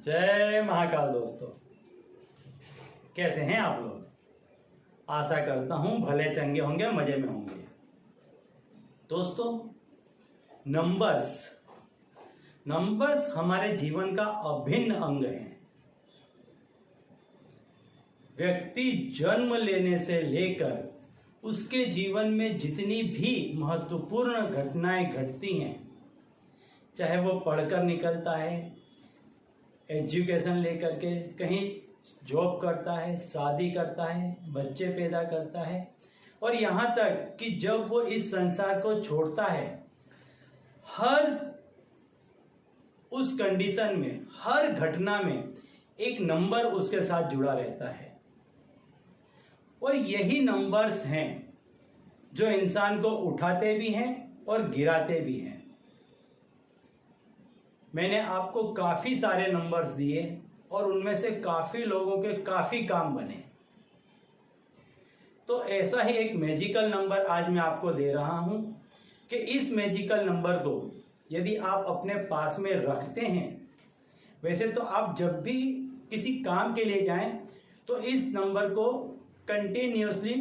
जय महाकाल दोस्तों, कैसे हैं आप लोग। आशा करता हूं भले चंगे होंगे, मजे में होंगे। दोस्तों, नंबर्स हमारे जीवन का अभिन्न अंग है। व्यक्ति जन्म लेने से लेकर उसके जीवन में जितनी भी महत्वपूर्ण घटनाएं घटती हैं, चाहे वो पढ़कर निकलता है, एजुकेशन लेकर के कहीं जॉब करता है, शादी करता है, बच्चे पैदा करता है, और यहाँ तक कि जब वो इस संसार को छोड़ता है, हर उस कंडीशन में, हर घटना में एक नंबर उसके साथ जुड़ा रहता है। और यही नंबर्स हैं जो इंसान को उठाते भी हैं और गिराते भी हैं। मैंने आपको काफ़ी सारे नंबर्स दिए और उनमें से काफ़ी लोगों के काफ़ी काम बने। तो ऐसा ही एक मैजिकल नंबर आज मैं आपको दे रहा हूं कि इस मैजिकल नंबर को यदि आप अपने पास में रखते हैं, वैसे तो आप जब भी किसी काम के लिए जाएं तो इस नंबर को कंटिन्यूअसली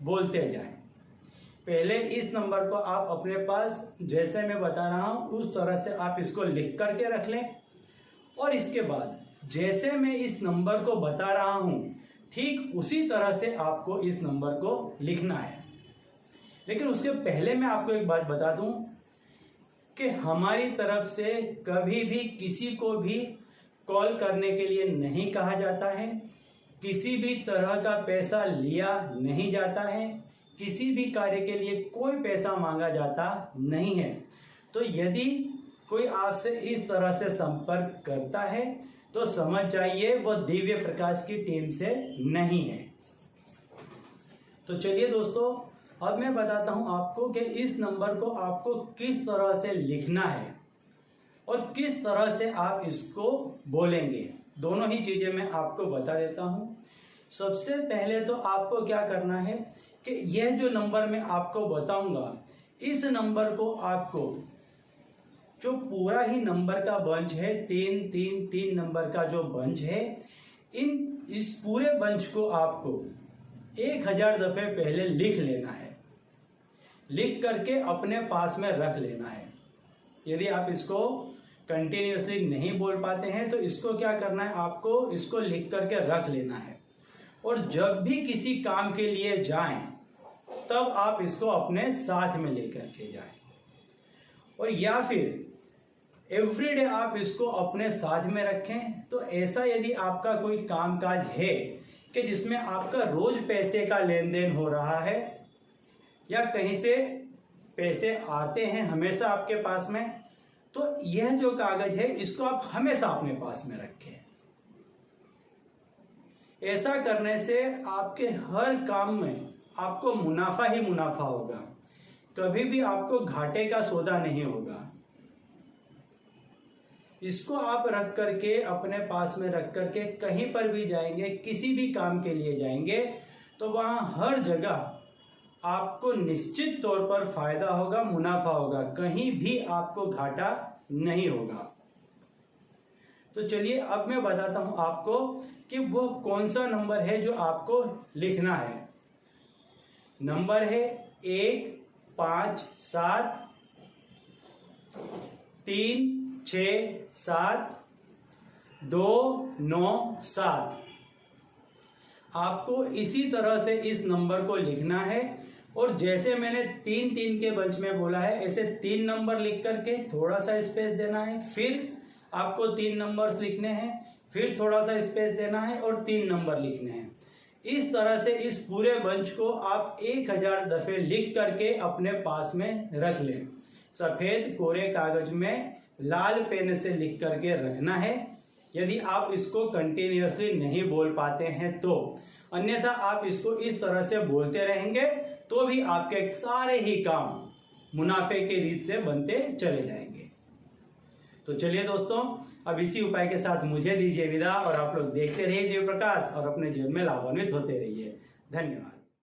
बोलते जाएं। पहले इस नंबर को आप अपने पास, जैसे मैं बता रहा हूं उस तरह से आप इसको लिख करके रख लें, और इसके बाद जैसे मैं इस नंबर को बता रहा हूं ठीक उसी तरह से आपको इस नंबर को लिखना है। लेकिन उसके पहले मैं आपको एक बात बता दूं कि हमारी तरफ से कभी भी किसी को भी कॉल करने के लिए नहीं कहा जाता है, किसी भी तरह का पैसा लिया नहीं जाता है, किसी भी कार्य के लिए कोई पैसा मांगा जाता नहीं है। तो यदि कोई आपसे इस तरह से संपर्क करता है तो समझ जाइए वो दिव्य प्रकाश की टीम से नहीं है। तो चलिए दोस्तों, अब मैं बताता हूं आपको कि इस नंबर को आपको किस तरह से लिखना है और किस तरह से आप इसको बोलेंगे। दोनों ही चीजें मैं आपको बता देता हूं। सबसे पहले तो आपको क्या करना है कि यह जो नंबर मैं आपको बताऊंगा, इस नंबर को आपको, जो पूरा ही नंबर का बंच है, 3 नंबर का जो बंच है, इस पूरे बंच को आपको 1000 दफे पहले लिख लेना है। लिख करके अपने पास में रख लेना है। यदि आप इसको कंटिन्यूअसली नहीं बोल पाते हैं तो इसको क्या करना है, आपको इसको लिख करके रख लेना है। और जब भी किसी काम के लिए जाएं तब आप इसको अपने साथ में लेकर के जाएं, और या फिर एवरीडे आप इसको अपने साथ में रखें। तो ऐसा यदि आपका कोई कामकाज है कि जिसमें आपका रोज पैसे का लेन देन हो रहा है या कहीं से पैसे आते हैं हमेशा आपके पास में, तो यह जो कागज है इसको आप हमेशा अपने पास में रखें। ऐसा करने से आपके हर काम में आपको मुनाफा ही मुनाफा होगा, कभी भी आपको घाटे का सौदा नहीं होगा। इसको आप रख करके, अपने पास में रख करके कहीं पर भी जाएंगे, किसी भी काम के लिए जाएंगे, तो वहां हर जगह आपको निश्चित तौर पर फायदा होगा, मुनाफा होगा, कहीं भी आपको घाटा नहीं होगा। तो चलिए अब मैं बताता हूं आपको कि वो कौन सा नंबर है जो आपको लिखना है। नंबर है 1 5 7 3 6 7 2 9 7। आपको इसी तरह से इस नंबर को लिखना है, और जैसे मैंने 3 के बंच में बोला है, ऐसे 3 नंबर लिख करके थोड़ा सा स्पेस देना है, फिर आपको 3 नंबर्स लिखने हैं, फिर थोड़ा सा स्पेस देना है और 3 नंबर लिखने हैं। इस तरह से इस पूरे बंच को आप 1000 दफे लिख करके अपने पास में रख लें। सफेद कोरे कागज में लाल पेन से लिख करके रखना है, यदि आप इसको कंटिन्यूअसली नहीं बोल पाते हैं तो। अन्यथा आप इसको इस तरह से बोलते रहेंगे तो भी आपके सारे ही काम मुनाफे के रीत से बनते चले जाएंगे। तो चलिए दोस्तों, अब इसी उपाय के साथ मुझे दीजिए विदा, और आप लोग देखते रहिए दिव्य प्रकाश और अपने जीवन में लाभान्वित होते रहिए। धन्यवाद।